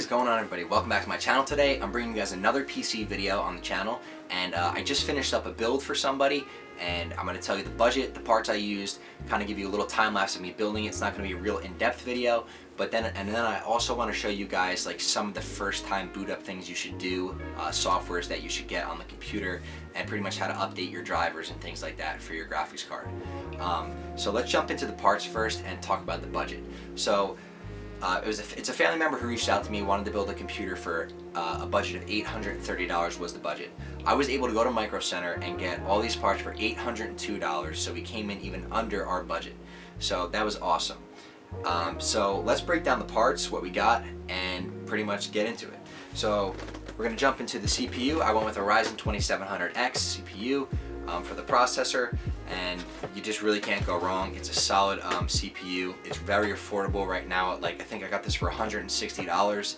is going on, everybody? Welcome back to my channel. Today I'm bringing you guys another PC video on the channel, and I just finished up a build for somebody, and I'm going to tell you the budget, the parts I used, kind of give you a little time lapse of me building it. It's not going to be a real in-depth video, but then I also want to show you guys like some of the first time boot up things you should do, softwares that you should get on the computer, and pretty much how to update your drivers and things like that for your graphics card. So let's jump into the parts first and talk about the budget. So it's a family member who reached out to me, wanted to build a computer for a budget of $830 was the budget. I was able to go to Micro Center and get all these parts for $802, so we came in even under our budget. So that was awesome. So let's break down the parts, what we got, and pretty much get into it. So we're going to jump into the CPU. I went with a Ryzen 2700X CPU for the processor, and you just really can't go wrong. It's a solid CPU. It's very affordable right now. Like, I think I got this for $160.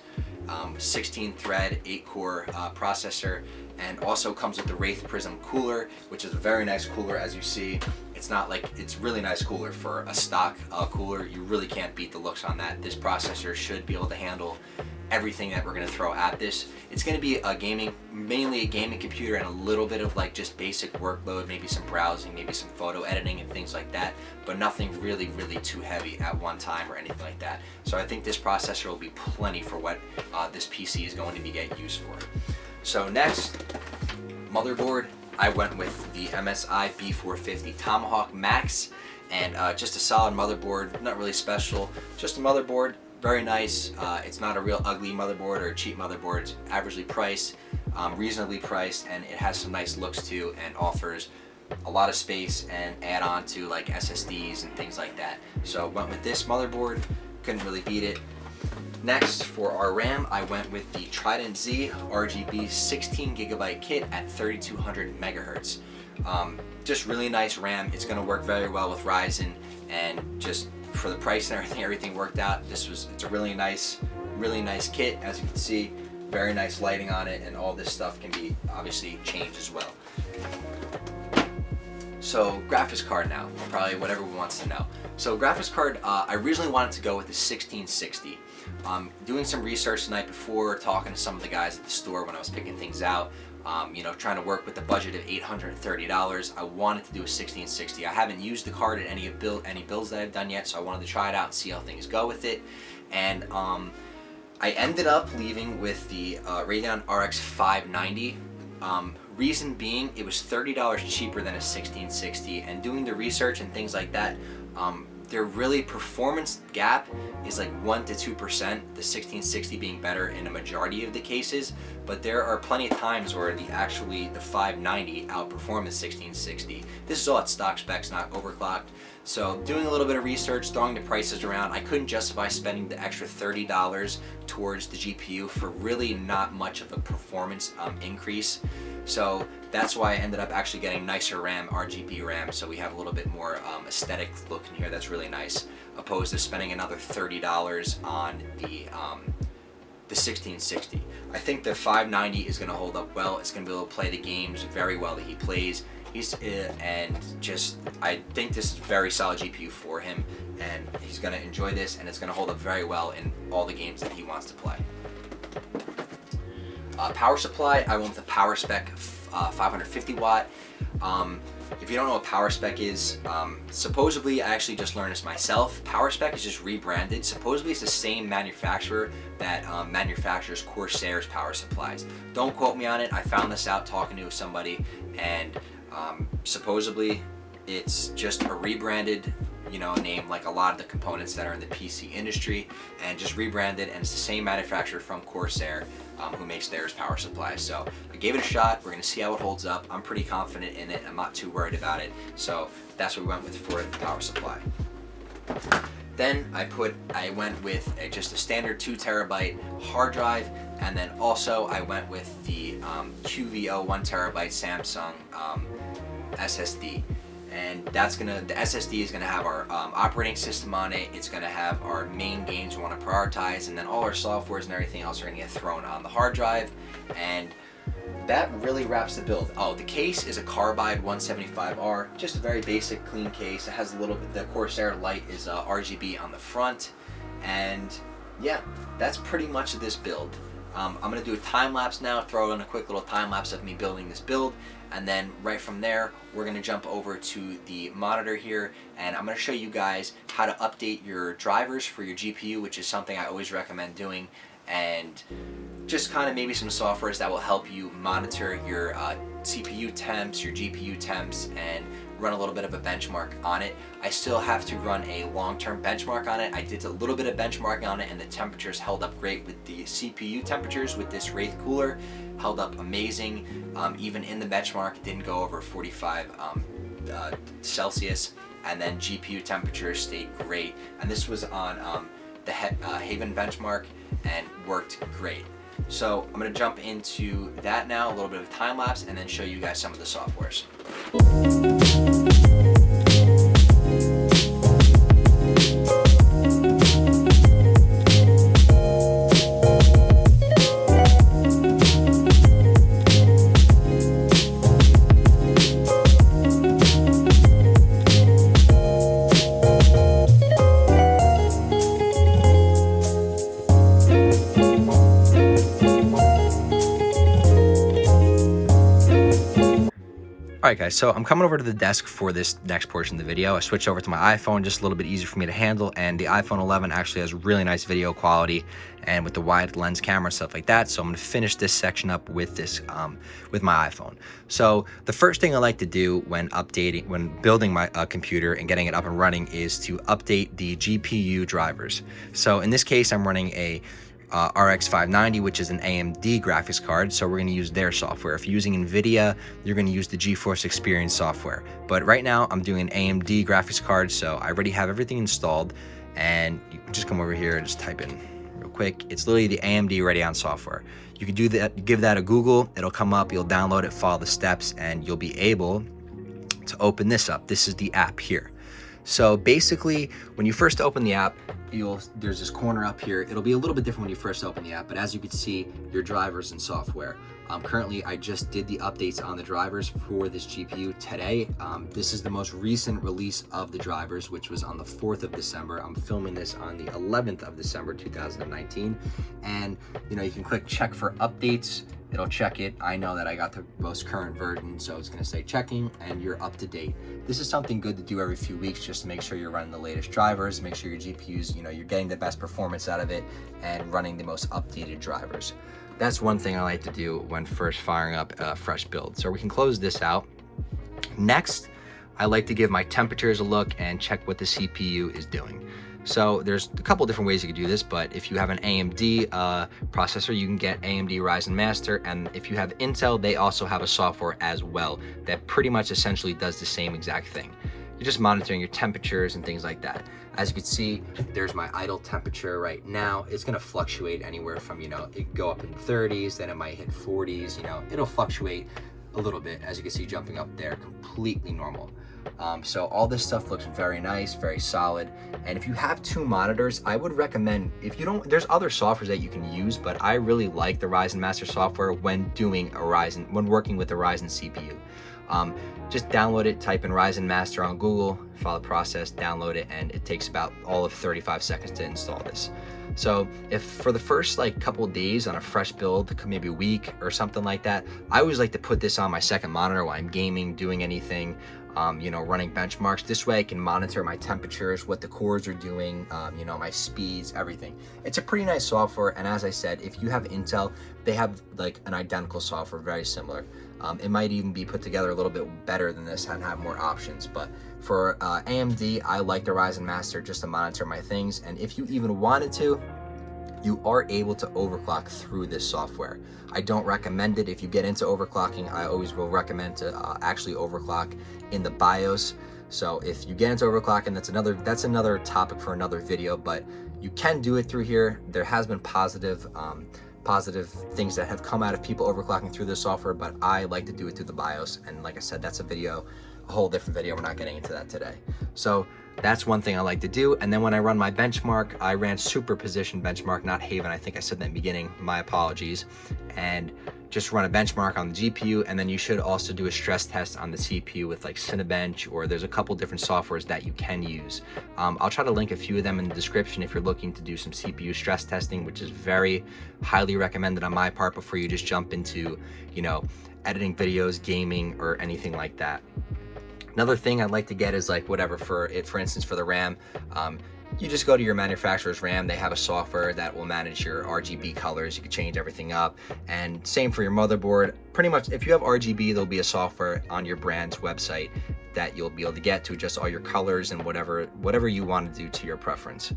16 thread, 8 core processor, and also comes with the Wraith Prism cooler, which is a very nice cooler. As you see, it's not like, it's really nice cooler for a stock cooler. You really can't beat the looks on that. This processor should be able to handle everything that we're going to throw at this. It's going to be a mainly a gaming computer, and a little bit of like just basic workload, maybe some browsing, maybe some photo editing and things like that, but nothing really too heavy at one time or anything like that. So I think this processor will be plenty for what this PC is going to be get used for. So next, motherboard. I went with the MSI B450 Tomahawk Max, and just a solid motherboard, not really special, just a motherboard. Very nice. It's not a real ugly motherboard or a cheap motherboard. It's averagely priced, reasonably priced, and it has some nice looks too, and offers a lot of space and add on to like SSDs and things like that. So went with this motherboard, couldn't really beat it. Next, for our RAM, I went with the Trident Z RGB 16GB kit at 3200 megahertz. Just really nice RAM. It's going to work very well with Ryzen, and just for the price and everything worked out. It's a really nice kit. As you can see, very nice lighting on it, and all this stuff can be obviously changed as well. So graphics card now, probably what everyone wants to know. So graphics card, I originally wanted to go with the 1660. Doing some research the night before, talking to some of the guys at the store when I was picking things out, you know, trying to work with the budget of $830. I wanted to do a 1660. I haven't used the card at any builds that I've done yet, so I wanted to try it out and see how things go with it. And I ended up leaving with the Radeon RX 590. Reason being, it was $30 cheaper than a 1660, and doing the research and things like that, their really performance gap is like 1 to 2%, the 1660 being better in a majority of the cases, but there are plenty of times where the 590 outperform the 1660. This is all at stock specs, not overclocked. So doing a little bit of research, throwing the prices around, I couldn't justify spending the extra $30 towards the GPU for really not much of a performance increase. So that's why I ended up actually getting nicer RAM, RGB RAM, so we have a little bit more aesthetic look in here that's really nice, opposed to spending another $30 on the 1660. I think the 590 is going to hold up well. It's going to be able to play the games very well that he plays. I think this is a very solid GPU for him, and he's going to enjoy this, and it's going to hold up very well in all the games that he wants to play. Power supply, I went with the Power Spec 550 watt. If you don't know what Power Spec is, supposedly, I actually just learned this myself. Power Spec is just rebranded. Supposedly it's the same manufacturer that manufactures Corsair's power supplies. Don't quote me on it. I found this out talking to somebody, and supposedly it's just a rebranded, you know, name like a lot of the components that are in the PC industry, and just rebranded, and it's the same manufacturer from Corsair who makes theirs power supplies. So I gave it a shot. We're going to see how it holds up. I'm pretty confident in it. I'm not too worried about it. So that's what we went with for the power supply. Then I went with just a standard 2 terabyte hard drive, and then also I went with the QVO 1 terabyte Samsung SSD. And the SSD is gonna have our operating system on it. It's gonna have our main games we want to prioritize, and then all our softwares and everything else are gonna get thrown on the hard drive. And that really wraps the build. Oh, the case is a Carbide 175R, just a very basic, clean case. It has a little bit, the Corsair light is RGB on the front, and yeah, that's pretty much this build. I'm gonna do a time lapse now, throw in a quick little time lapse of me building this build, and then right from there, we're gonna jump over to the monitor here, and I'm gonna show you guys how to update your drivers for your GPU, which is something I always recommend doing, and just kind of maybe some softwares that will help you monitor your CPU temps, your GPU temps, and run a little bit of a benchmark on it. I still have to run a long-term benchmark on it. I did a little bit of benchmarking on it, and the temperatures held up great with the CPU temperatures with this Wraith cooler. Held up amazing. Even in the benchmark, it didn't go over 45 Celsius, and then GPU temperatures stayed great. And this was on the Haven benchmark and worked great. So I'm going to jump into that now, a little bit of time lapse, and then show you guys some of the softwares. Alright guys, so I'm coming over to the desk for this next portion of the video. I switched over to my iPhone, just a little bit easier for me to handle, and the iPhone 11 actually has really nice video quality and with the wide lens camera, stuff like that. So I'm going to finish this section up with this with my iPhone. So the first thing I like to do when building my computer and getting it up and running is to update the GPU drivers. So in this case, I'm running a RX 590, which is an AMD graphics card, so we're going to use their software. If you're using NVIDIA, you're going to use the GeForce Experience software. But right now, I'm doing an AMD graphics card, so I already have everything installed, and you can just come over here and just type in real quick. It's literally the AMD Radeon software. You can do that, give that a Google, it'll come up, you'll download it, follow the steps, and you'll be able to open this up. This is the app here. So basically, when you first open the app, there's this corner up here. It'll be a little bit different when you first open the app, but as you can see, your drivers and software. Currently, I just did the updates on the drivers for this GPU today. This is the most recent release of the drivers, which was on the 4th of December. I'm filming this on the 11th of December, 2019. And you can click check for updates. It'll check it. I know that I got the most current version, so it's gonna say checking and you're up to date. This is something good to do every few weeks just to make sure you're running the latest drivers, make sure your GPUs, you're getting the best performance out of it and running the most updated drivers. That's one thing I like to do when first firing up a fresh build. So we can close this out. Next, I like to give my temperatures a look and check what the CPU is doing. So there's a couple different ways you can do this, but if you have an AMD processor, you can get AMD Ryzen Master, and if you have Intel, they also have a software as well that pretty much essentially does the same exact thing. You're just monitoring your temperatures and things like that. As you can see, there's my idle temperature right now. It's gonna fluctuate anywhere from, it can go up in 30s, then it might hit 40s, it'll fluctuate a little bit. As you can see, jumping up there, completely normal. So all this stuff looks very nice, very solid. And if you have two monitors, I would recommend, there's other softwares that you can use, but I really like the Ryzen Master software when working with the Ryzen CPU. Just download it, type in Ryzen Master on Google, follow the process, download it, and it takes about all of 35 seconds to install this. So if for the first couple of days on a fresh build, maybe a week or something like that, I always like to put this on my second monitor while I'm gaming, doing anything, running benchmarks. This way I can monitor my temperatures, what the cores are doing, my speeds, everything. It's a pretty nice software, and as I said, if you have Intel, they have an identical software, very similar. It might even be put together a little bit better than this and have more options, but for AMD, I like the Ryzen Master just to monitor my things, and if you even wanted to, you are able to overclock through this software. I don't recommend it. If you get into overclocking, I always will recommend to actually overclock in the BIOS. So if you get into overclocking, that's another topic for another video, but you can do it through here. There has been positive things that have come out of people overclocking through this software, but I like to do it through the BIOS. And like I said, that's a whole different video. We're not getting into that today. So that's one thing I like to do. And then when I run my benchmark, I ran superposition benchmark, not Haven. I think I said that in the beginning, my apologies. And just run a benchmark on the GPU, and then you should also do a stress test on the CPU with like Cinebench, or there's a couple different softwares that you can use. I'll try to link a few of them in the description if you're looking to do some CPU stress testing, which is very highly recommended on my part before you just jump into, you know, editing videos, gaming, or anything like that. Another thing I'd like to get is like whatever for instance, for the RAM, you just go to your manufacturer's RAM. They have a software that will manage your RGB colors. You can change everything up. And same for your motherboard. Pretty much if you have RGB, there'll be a software on your brand's website that you'll be able to get to adjust all your colors and whatever you want to do to your preference.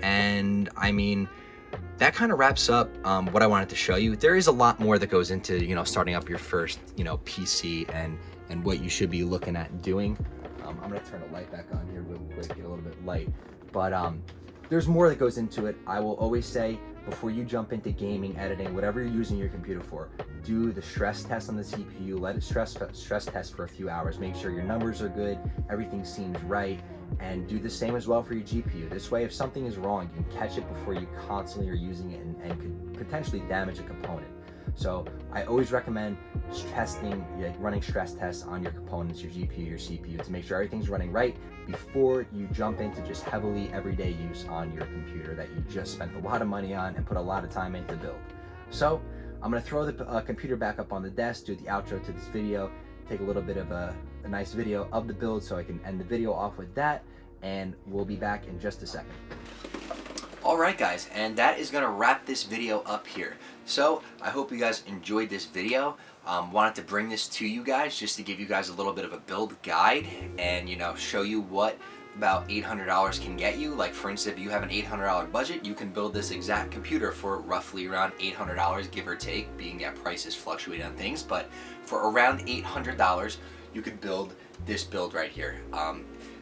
And I mean, that kind of wraps up what I wanted to show you. There is a lot more that goes into, you know, starting up your first, you know, PC and what you should be looking at doing. I'm gonna turn the light back on here real quick, get a little bit light. But there's more that goes into it. I will always say, before you jump into gaming, editing, whatever you're using your computer for, do the stress test on the CPU. Let it stress test for a few hours. Make sure your numbers are good, everything seems right, and do the same as well for your GPU. This way, if something is wrong, you can catch it before you constantly are using it and could potentially damage a component. So I always recommend testing, like running stress tests on your components, your GPU, your CPU, to make sure everything's running right before you jump into just heavily everyday use on your computer that you just spent a lot of money on and put a lot of time into build. So I'm gonna throw the computer back up on the desk, do the outro to this video, take a little bit of a nice video of the build so I can end the video off with that, and we'll be back in just a second. Alright guys, and that is gonna wrap this video up here. So I hope you guys enjoyed this video. Wanted to bring this to you guys just to give you guys a little bit of a build guide and, you know, show you what about $800 can get you. Like for instance, if you have an $800 budget, you can build this exact computer for roughly around $800, give or take, being that prices fluctuate on things. But for around $800, you could build this build right here.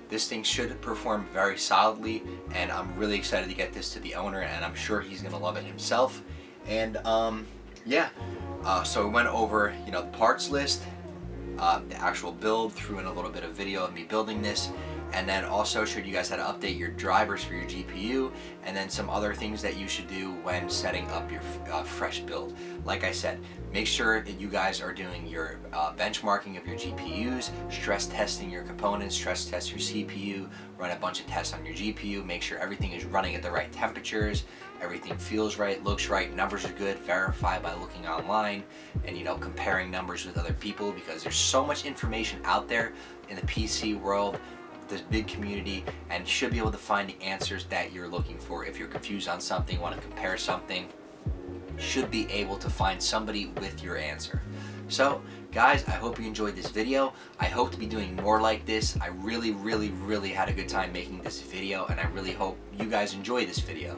This thing should perform very solidly, and I'm really excited to get this to the owner, and I'm sure he's gonna love it himself. And yeah, so we went over, you know, the parts list, the actual build, threw in a little bit of video of me building this, and then also showed you guys how to update your drivers for your GPU, and then some other things that you should do when setting up your fresh build. Like I said, make sure that you guys are doing your benchmarking of your GPUs, stress testing your components, stress test your CPU, run a bunch of tests on your GPU, make sure everything is running at the right temperatures, everything feels right, looks right, numbers are good, verify by looking online, and, you know, comparing numbers with other people, because there's so much information out there in the PC world, this big community, and you should be able to find the answers that you're looking for. If you're confused on something, want to compare something, should be able to find somebody with your answer. So guys, I hope you enjoyed this video. I hope to be doing more like this. I really had a good time making this video, and I really hope you guys enjoy this video.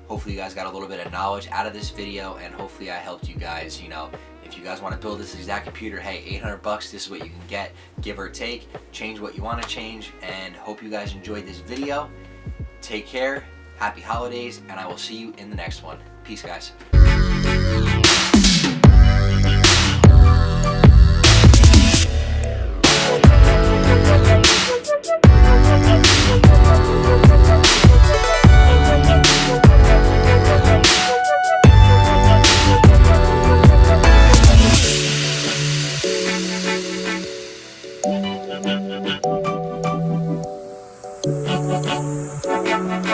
Hopefully you guys got a little bit of knowledge out of this video, and hopefully I helped you guys. You know, if you guys want to build this exact computer, hey, 800 bucks, this is what you can get, give or take, change what you want to change, and hope you guys enjoyed this video. Take care, happy holidays, and I will see you in the next one. Peace, guys.